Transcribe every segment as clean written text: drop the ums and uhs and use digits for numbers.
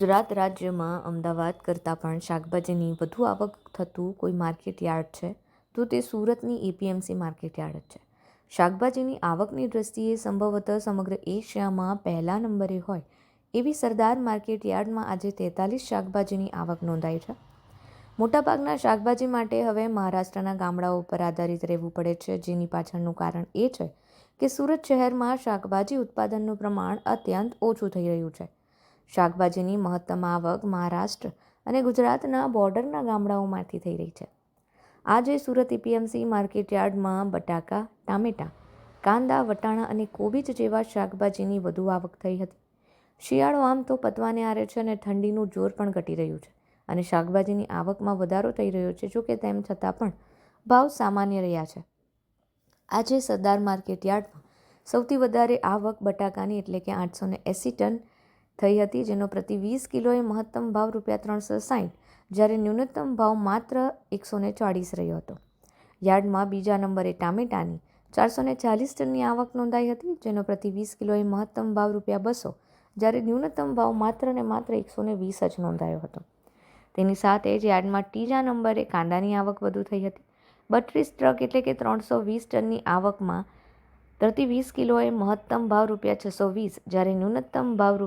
ગુજરાત રાજ્યમાં અમદાવાદ કરતાં પણ શાકભાજીની વધુ આવક થતું કોઈ માર્કેટ યાર્ડ છે તો તે સુરતની એપીએમસી માર્કેટ યાર્ડ જ છે. શાકભાજીની આવકની દ્રષ્ટિએ સંભવતઃ સમગ્ર એશિયામાં પહેલા નંબરે હોય એવી સરદાર માર્કેટ યાર્ડમાં આજે 43 શાકભાજીની આવક નોંધાઈ છે. મોટાભાગના શાકભાજી માટે હવે મહારાષ્ટ્રના ગામડાઓ પર આધારિત રહેવું પડે છે, જેની પાછળનું કારણ એ છે કે સુરત શહેરમાં શાકભાજી ઉત્પાદનનું પ્રમાણ અત્યંત ઓછું થઈ રહ્યું છે. શાકભાજીની મહત્તમ આવક મહારાષ્ટ્ર અને ગુજરાતના બોર્ડરના ગામડાઓમાંથી થઈ રહી છે. આજે સુરત એપીએમસી માર્કેટ યાર્ડમાં બટાકા, ટામેટાં, કાંદા, વટાણા અને કોબીજ જેવા શાકભાજીની વધુ આવક થઈ હતી. શિયાળો આમ તો પતવાને આરે છે અને ઠંડીનું જોર પણ ઘટી રહ્યું છે અને શાકભાજીની આવકમાં વધારો થઈ રહ્યો છે. જોકે તેમ છતાં પણ ભાવ સામાન્ય રહ્યા છે. આજે સરદાર માર્કેટ યાર્ડમાં સૌથી વધારે આવક બટાકાની એટલે કે 880 ટન થઈ હતી, જેનો પ્રતિ 20 કિલોએ મહત્તમ ભાવ ₹360, જ્યારે ન્યૂનતમ ભાવ માત્ર 140 રહ્યો હતો. યાર્ડમાં બીજા નંબરે ટામેટાની 440 ટનની આવક નોંધાઈ હતી, જેનો પ્રતિ 20 કિલોએ મહત્તમ ભાવ ₹200, જ્યારે ન્યૂનતમ ભાવ માત્ર ને માત્ર 120 જ નોંધાયો હતો. તેની સાથે જ યાર્ડમાં ત્રીજા નંબરે કાંદાની આવક વધુ થઈ હતી. 32 ટ્રક એટલે કે 320 ટનની આવકમાં પ્રતિ 20 કિલોએ મહત્તમ ભાવ ₹620, જ્યારે ન્યૂનતમ ભાવ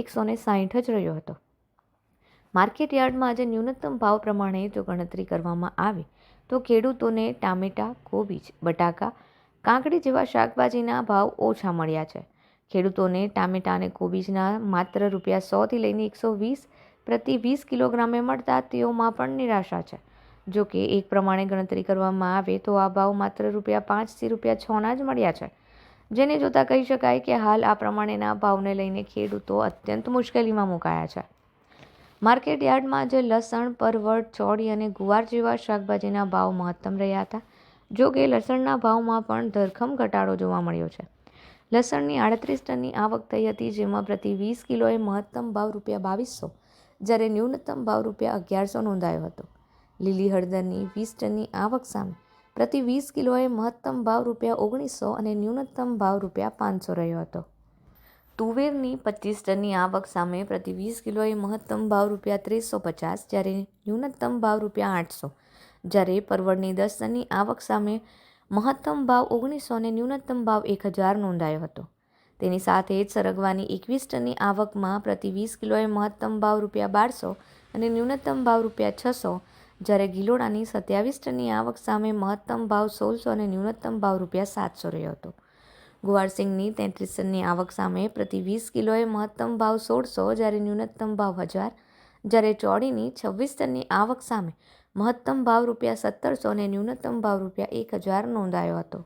₹160 જ રહ્યો હતો. માર્કેટ યાર્ડમાં આજે ન્યૂનતમ ભાવ પ્રમાણે જો ગણતરી કરવામાં આવે તો ખેડૂતોને ટામેટા, કોબીજ, બટાકા, કાકડી જેવા શાકભાજીના ભાવ ઓછા મળ્યા છે. ખેડૂતોને ટામેટા અને કોબીજના માત્ર ₹100થી લઈને 120 પ્રતિ 20 કિલોગ્રામે મળતા તેઓમાં પણ નિરાશા છે. જો કે એક પ્રમાણે ગણતરી કરવામાં આવે તો આ ભાવ માત્ર ₹5થી ₹6ના જ મળ્યા છે, જેને જોતા કહી શકાય કે હાલ આ પ્રમાણેના ભાવને લઈને ખેડૂતો અત્યંત મુશ્કેલીમાં મુકાયા છે. માર્કેટ યાર્ડમાં આજે લસણ, પરવળ, ચોળી અને ગુવાર જેવા શાકભાજીના ભાવ મહત્તમ રહ્યા હતા. જો કે લસણના ભાવમાં પણ ધરખમ ઘટાડો જોવા મળ્યો છે. લસણની 38 ટનની આવક થઈ હતી, જેમાં પ્રતિ 20 કિલોએ મહત્તમ ભાવ ₹2200, જ્યારે ન્યૂનતમ ભાવ ₹1100 નોંધાયો હતો. લીલી હળદરની 20 ટનની આવક સામે પ્રતિ 20 કિલોએ મહત્તમ ભાવ ₹1900 અને ન્યૂનતમ ભાવ ₹500 રહ્યો હતો. તુવેરની 25 ટનની આવક સામે પ્રતિ 20 કિલોએ મહત્તમ ભાવ ₹350, જ્યારે ન્યૂનતમ ભાવ ₹800, જ્યારે પરવળની 10 ટનની આવક સામે મહત્તમ ભાવ ₹1900 અને ન્યૂનતમ ભાવ ₹1000 નોંધાયો હતો. તેની સાથે જ સરગવાની 21 ટનની આવકમાં પ્રતિ 20 કિલોએ મહત્તમ ભાવ ₹1200 અને ન્યૂનતમ ભાવ ₹600, જ્યારે ગિલોડાની 27 ટનની આવક સામે મહત્તમ ભાવ ₹1600 અને ન્યૂનતમ ભાવ ₹700 રહ્યો હતો. ગુવારસિંગની 33 ટનની આવક સામે પ્રતિ 20 કિલોએ મહત્તમ ભાવ ₹1600, જ્યારે ન્યૂનતમ ભાવ ₹1000, જ્યારે ચોળીની 26 ટનની આવક સામે મહત્તમ ભાવ ₹1700 અને ન્યૂનતમ ભાવ ₹1000 નોંધાયો હતો.